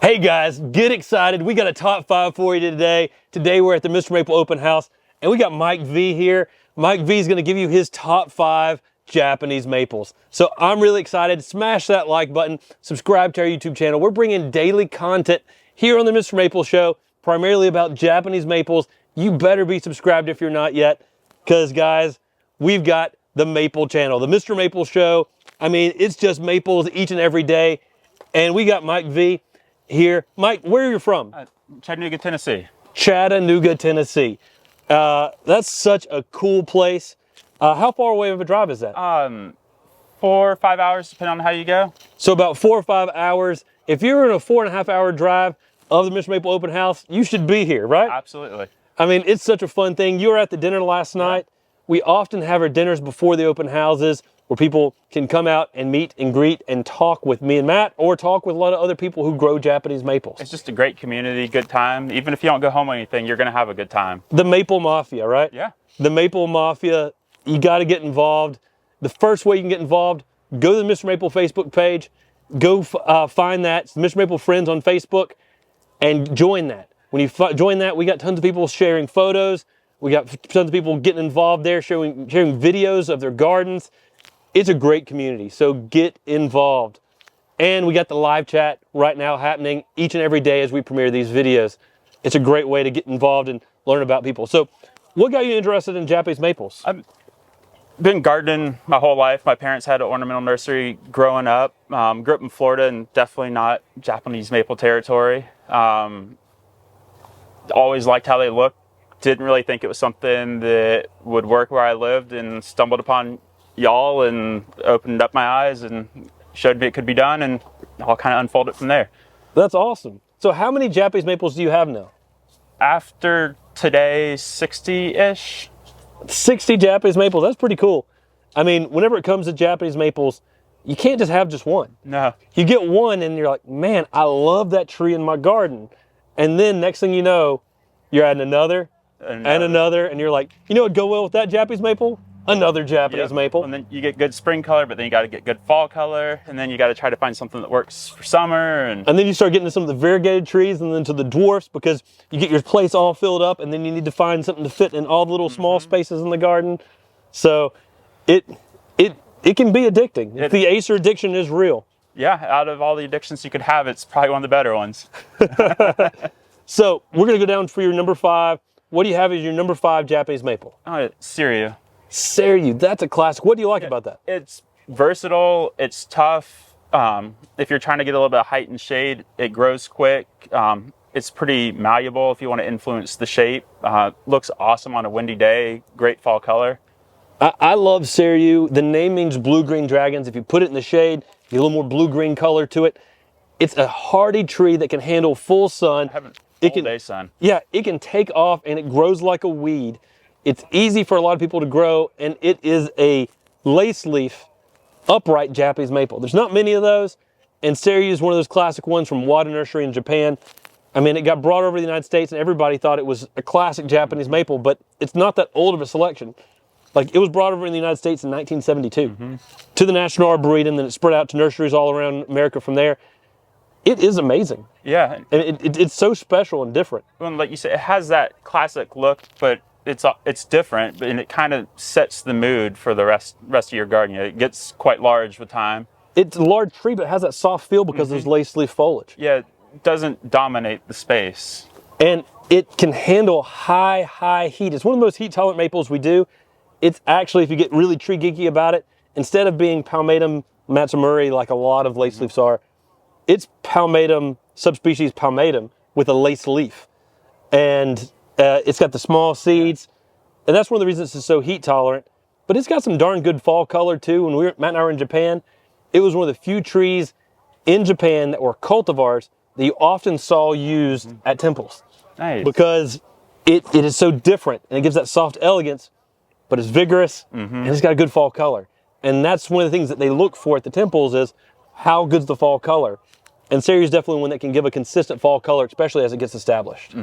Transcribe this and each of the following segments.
Hey guys, get excited. We got a top 5 for you today. Today we're at the MrMaple Open House and we got Mike Vee here. Mike Vee is going to give you his top 5 Japanese maples. So I'm really excited. Smash that like button, subscribe to our YouTube channel. We're bringing daily content here on the MrMaple Show, primarily about Japanese maples. You better be subscribed if you're not yet, because guys, we've got the Maple channel, the MrMaple Show. I mean, it's just maples each and every day. And we got Mike Vee here. Mike, where are you from? Chattanooga, Tennessee. Chattanooga, Tennessee. That's such a cool place. How far away of a drive is that? 4 or 5 hours, depending on how you go. So about 4 or 5 hours. If you're in a 4.5 hour drive of the MrMaple Open House, you should be here, right? Absolutely. I mean, it's such a fun thing. You were at the dinner last night. We often have our dinners before the open houses where people can come out and meet and greet and talk with me and Matt, or talk with a lot of other people who grow Japanese maples. It's just a great community, good time. Even if you don't go home or anything, you're going to have a good time. The Maple Mafia, right? Yeah. The Maple Mafia, you got to get involved. The first way you can get involved, go to the MrMaple Facebook page, go find that, MrMaple Friends on Facebook, and join that. When you join that, we got tons of people sharing photos. We got tons of people getting involved there, sharing videos of their gardens. It's a great community, so get involved. And we got the live chat right now happening each and every day as we premiere these videos. It's a great way to get involved and learn about people. So what got you interested in Japanese maples? I've been gardening my whole life. My parents had an ornamental nursery growing up. Grew up in Florida and definitely not Japanese maple territory. Always liked how they looked. Didn't really think it was something that would work where I lived, and stumbled upon y'all and opened up my eyes and showed me it could be done, and I'll kind of unfold it from there. That's awesome. So how many Japanese maples do you have now? After today, 60-ish. 60 Japanese maples, that's pretty cool. I mean, whenever it comes to Japanese maples, you can't just have just one. No. You get one and you're like, man, I love that tree in my garden. And then next thing you know, you're adding another, and another, and you're like, you know what would go well with that Japanese maple? Another Japanese maple. And then you get good spring color, but then you got to get good fall color, and then you got to try to find something that works for summer. And then you start getting to some of the variegated trees, and then to the dwarfs, because you get your place all filled up, and then you need to find something to fit in all the little small spaces in the garden. So it can be addicting. The acer addiction is real. Yeah, out of all the addictions you could have, it's probably one of the better ones. So we're gonna go down for your number 5. What do you have as your number 5 Japanese maple? Seru. Seru, that's a classic. What do you like about that? It's versatile, it's tough. If you're trying to get a little bit of height and shade, it grows quick. It's pretty malleable if you want to influence the shape. Looks awesome on a windy day, great fall color. I love Seru. The name means blue-green dragons. If you put it in the shade, you get a little more blue-green color to it. It's a hardy tree that can handle full sun. Day sun. Yeah, it can take off and it grows like a weed. It's easy for a lot of people to grow, and it is a lace leaf, upright Japanese maple. There's not many of those, and Seru is one of those classic ones from Wada Nursery in Japan. I mean, it got brought over to the United States, and everybody thought it was a classic Japanese maple, but it's not that old of a selection. Like, it was brought over in the United States in 1972 to the National Arboretum, then it spread out to nurseries all around America from there. It is amazing. Yeah. And it's so special and different. Well, like you said, it has that classic look, but it's different, and it kind of sets the mood for the rest of your garden. It gets quite large with time. It's a large tree, but it has that soft feel because there's lace leaf foliage. Yeah, it doesn't dominate the space. And it can handle high heat. It's one of the most heat-tolerant maples we do. It's actually, if you get really tree geeky about it, instead of being Palmatum matsumuri like a lot of lace leaves are, it's Palmatum, subspecies Palmatum, with a lace leaf. And it's got the small seeds, and that's one of the reasons it's so heat tolerant. But it's got some darn good fall color too. When Matt and I were in Japan, it was one of the few trees in Japan that were cultivars that you often saw used at temples. Nice. Because it is so different, and it gives that soft elegance, but it's vigorous, and it's got a good fall color. And that's one of the things that they look for at the temples is how good's the fall color. And Seru is definitely one that can give a consistent fall color, especially as it gets established.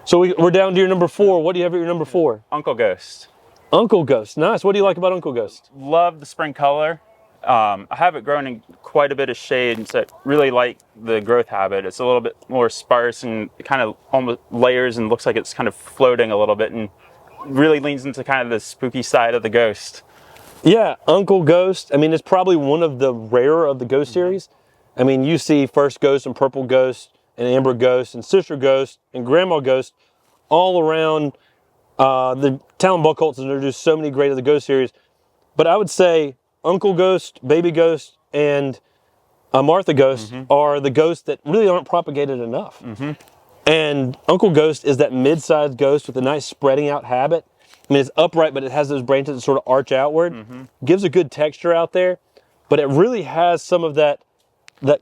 So we're down to your number 4. What do you have at your number 4? Uncle Ghost. Uncle Ghost. Nice. What do you like about Uncle Ghost? Love the spring color. I have it grown in quite a bit of shade, so I really like the growth habit. It's a little bit more sparse and it kind of almost layers and looks like it's kind of floating a little bit and really leans into kind of the spooky side of the ghost. Yeah, Uncle Ghost. I mean, it's probably one of the rarer of the Ghost series. I mean, you see First Ghost and Purple Ghost and Amber Ghost and Sister Ghost and Grandma Ghost all around. The Talon Buck Colts has introduced so many great of the Ghost series. But I would say Uncle Ghost, Baby Ghost, and Martha Ghost are the ghosts that really aren't propagated enough. And Uncle Ghost is that mid-sized ghost with a nice spreading out habit. I mean, it's upright, but it has those branches that sort of arch outward. Gives a good texture out there, but it really has some of that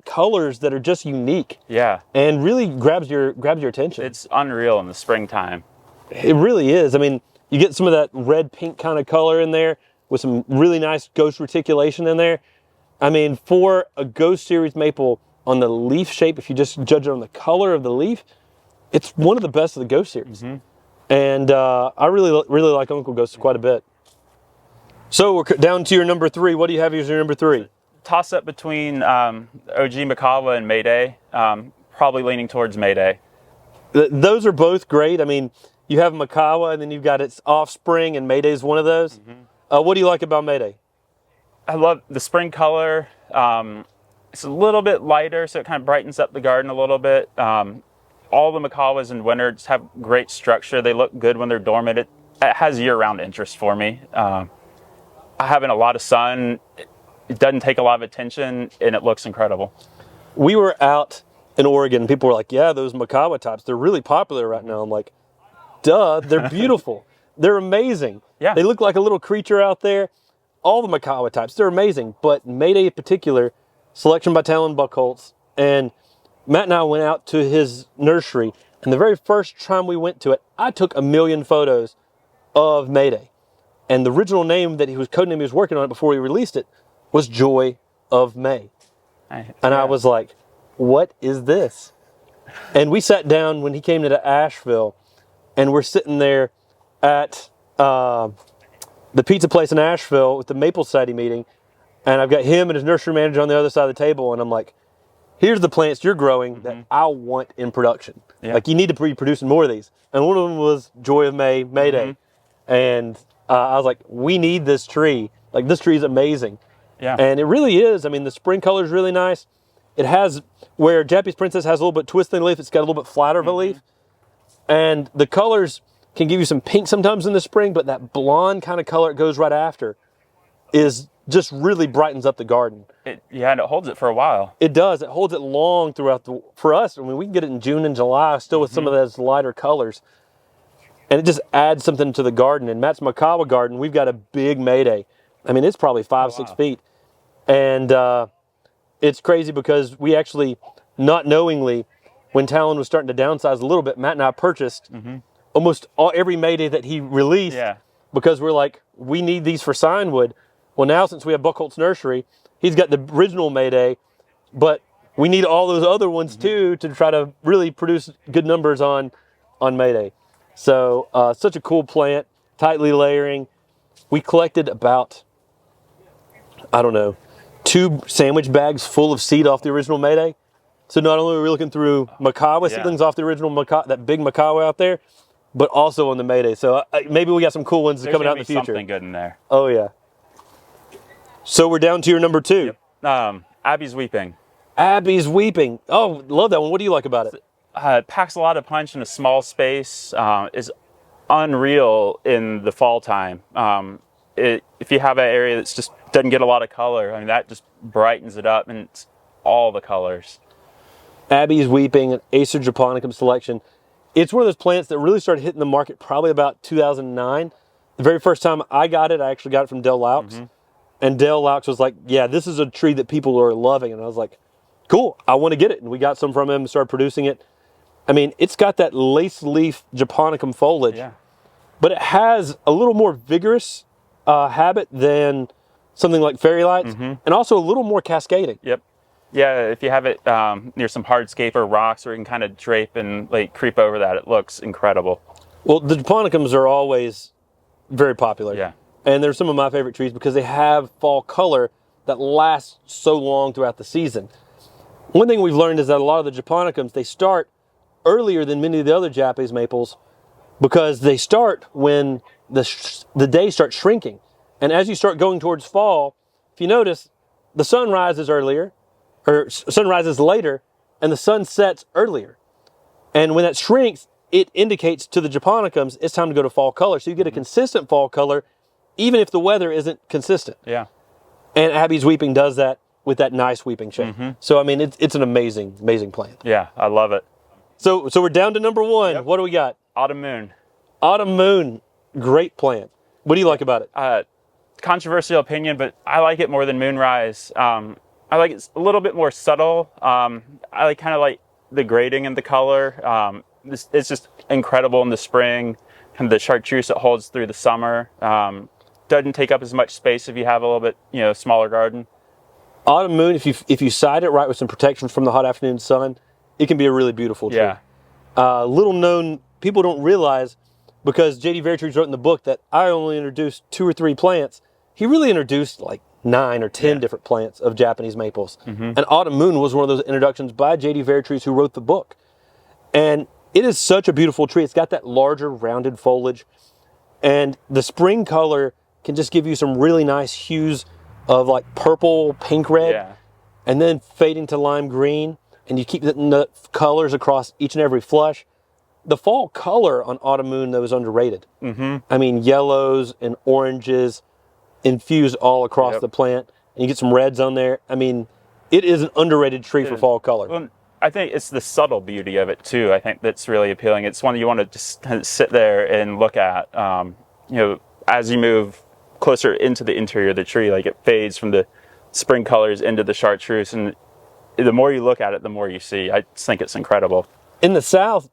colors that are just unique. Yeah. And really grabs your attention. It's unreal in the springtime. It really is. I mean, you get some of that red-pink kind of color in there with some really nice ghost reticulation in there. I mean, for a Ghost series maple on the leaf shape, if you just judge it on the color of the leaf, it's one of the best of the Ghost series. And I really like Uncle Ghost quite a bit. So we're down to your number 3. What do you have as your number 3? Toss up between OG Macawa and Mayday, probably leaning towards Mayday. Those are both great. I mean, you have Macawa and then you've got its offspring, and Mayday's one of those. What do you like about Mayday? I love the spring color. It's a little bit lighter, so it kind of brightens up the garden a little bit. All the Macawas in winter just have great structure. They look good when they're dormant. It has year-round interest for me. Having a lot of sun, it doesn't take a lot of attention, and it looks incredible. We were out in Oregon, and people were like, yeah, those Macawa types, they're really popular right now. I'm like, duh, they're beautiful. They're amazing. Yeah. They look like a little creature out there. All the Macawa types, they're amazing. But Mayday in particular, selection by Talon Buck Colts, and Matt and I went out to his nursery, and the very first time we went to it, I took 1 million photos of Mayday. And the original name that codename he was working on it before he released it was Joy of May. And I was like, what is this? And we sat down when he came to Asheville, and we're sitting there at the pizza place in Asheville with the Maple Society meeting, and I've got him and his nursery manager on the other side of the table, and I'm like, here's the plants you're growing that I want in production. Like, you need to be producing more of these. And one of them was Joy of May, Mayday. And I was like, we need this tree. Like, this tree is amazing. Yeah. And it really is. I mean, the spring color is really nice. It has, where Japanese Princess has a little bit twist in the leaf, it's got a little bit flatter of a leaf. And the colors can give you some pink sometimes in the spring, but that blonde kind of color it goes right after is just really brightens up the garden. And it holds it for a while. It does. It holds it long throughout for us. I mean, we can get it in June and July still with some of those lighter colors. And it just adds something to the garden. In Matt's Macawa garden, we've got a big Mayday. I mean, it's probably 5-6 feet. And it's crazy because we actually, not knowingly, when Talon was starting to downsize a little bit, Matt and I purchased almost every Mayday that he released because we're like, we need these for Signwood. Well, now since we have Buck Holt's Nursery, he's got the original Mayday, but we need all those other ones too to try to really produce good numbers on Mayday. So such a cool plant, tightly layering. We collected about, I don't know, 2 sandwich bags full of seed off the original Mayday. So not only are we looking through Macawa seedlings off the original that big Macawa out there, but also on the Mayday. So maybe we got some cool ones coming out in the future. Something good in there. Oh yeah. So we're down to your number 2. Abies Weeping. Abies Weeping. Oh, love that one. What do you like about it? It packs a lot of punch in a small space. Is unreal in the fall time. If you have an area that just doesn't get a lot of color, I mean, that just brightens it up, and it's all the colors. Abies Weeping, an Acer japonicum selection. It's one of those plants that really started hitting the market probably about 2009. The very first time I got it, I actually got it from Del Laux. And Del Laux was like, yeah, this is a tree that people are loving. And I was like, cool, I want to get it. And we got some from him and started producing it. I mean, it's got that lace leaf japonicum foliage, but it has a little more vigorous habit than something like Fairy Lights, and also a little more cascading. Yeah, if you have it near some hardscape or rocks where you can kind of drape and like creep over that, it looks incredible. Well, the japonicums are always very popular. And they're some of my favorite trees because they have fall color that lasts so long throughout the season. One thing we've learned is that a lot of the Japonicums, they start earlier than many of the other Japanese maples because they start when the day starts shrinking. And as you start going towards fall, if you notice, the sun rises earlier, or sun rises later, and the sun sets earlier. And when that shrinks, it indicates to the Japonicums it's time to go to fall color. So you get a consistent fall color, even if the weather isn't consistent. Yeah. And Abies Weeping does that with that nice weeping shape. So, I mean, it's an amazing, amazing plant. Yeah, I love it. So we're down to number one. Yep. What do we got? Autumn Moon. Autumn Moon, great plant. What do you like about it? Controversial opinion, but I like it more than Moonrise. I like it a little bit more subtle. I kind of like the grading in the color. It's just incredible in the spring, and the chartreuse it holds through the summer. Doesn't take up as much space if you have a little bit, smaller garden. Autumn Moon, if you side it right with some protection from the hot afternoon sun, it can be a really beautiful tree. Yeah. Little known, people don't realize, because J.D. Veritrees wrote in the book that I only introduced 2 or 3 plants. He really introduced like 9 or 10 different plants of Japanese maples. And Autumn Moon was one of those introductions by J.D. Veritrees, who wrote the book. And it is such a beautiful tree. It's got that larger rounded foliage. And the spring color can just give you some really nice hues of like purple, pink, red, Yeah. and then fading to lime green. And you keep the colors across each and every flush. The fall color on Autumn Moon, though, is underrated. I mean, yellows and oranges infused all across the plant. And you get some reds on there. I mean, it is an underrated tree for fall color. Well, I think it's the subtle beauty of it, too. I think that's really appealing. It's one that you want to just kind of sit there and look at. As you move closer into the interior of the tree, like it fades from the spring colors into the chartreuse. And the more you look at it, the more you see. I just think it's incredible. In the South,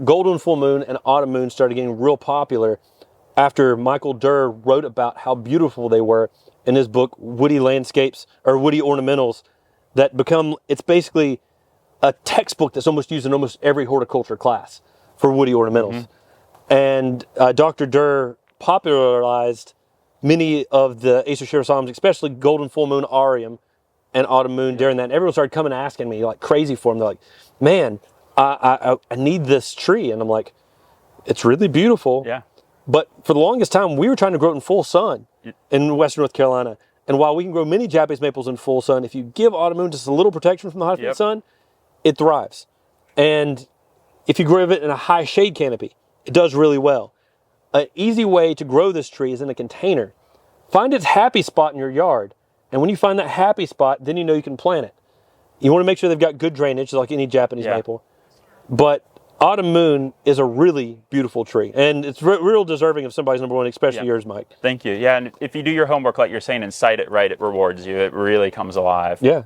Golden Full Moon and Autumn Moon started getting real popular after Michael Durr wrote about how beautiful they were in his book, Woody Landscapes, or Woody Ornamentals, it's basically a textbook that's almost used in almost every horticulture class for woody ornamentals. And Dr. Durr popularized many of the Acer Chirosomums, especially Golden Full Moon Aureum and Autumn Moon during that. And everyone started coming asking me like crazy for them. They're like, man, I need this tree. And I'm like, it's really beautiful. Yeah. But for the longest time, we were trying to grow it in full sun in Western North Carolina. And while we can grow many Japanese maples in full sun, if you give Autumn Moon just a little protection from the hot sun, it thrives. And if you grow it in a high shade canopy, it does really well. An easy way to grow this tree is in a container. Find its happy spot in your yard. And when you find that happy spot, then you know you can plant it. You want to make sure they've got good drainage, like any Japanese maple. But Autumn Moon is a really beautiful tree. And it's real deserving of somebody's number one, especially yours, Mike. Thank you. Yeah, and if you do your homework like you're saying and cite it right, it rewards you. It really comes alive. Yeah.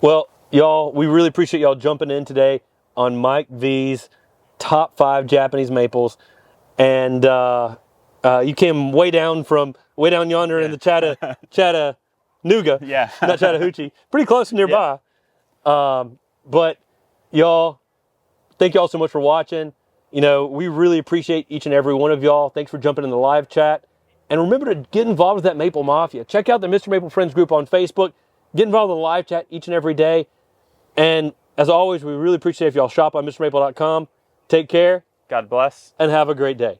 Well, y'all, we really appreciate y'all jumping in today on Mike Vee's top 5 Japanese maples. And you came way down yonder in the Chattanooga. Yeah. Not Chattahoochee. Pretty close nearby. But y'all, thank y'all so much for watching. We really appreciate each and every one of y'all. Thanks for jumping in the live chat. And remember to get involved with that Maple Mafia. Check out the Mr. Maple Friends group on Facebook. Get involved in the live chat each and every day. And as always, we really appreciate if y'all shop on MrMaple.com. Take care. God bless. And have a great day.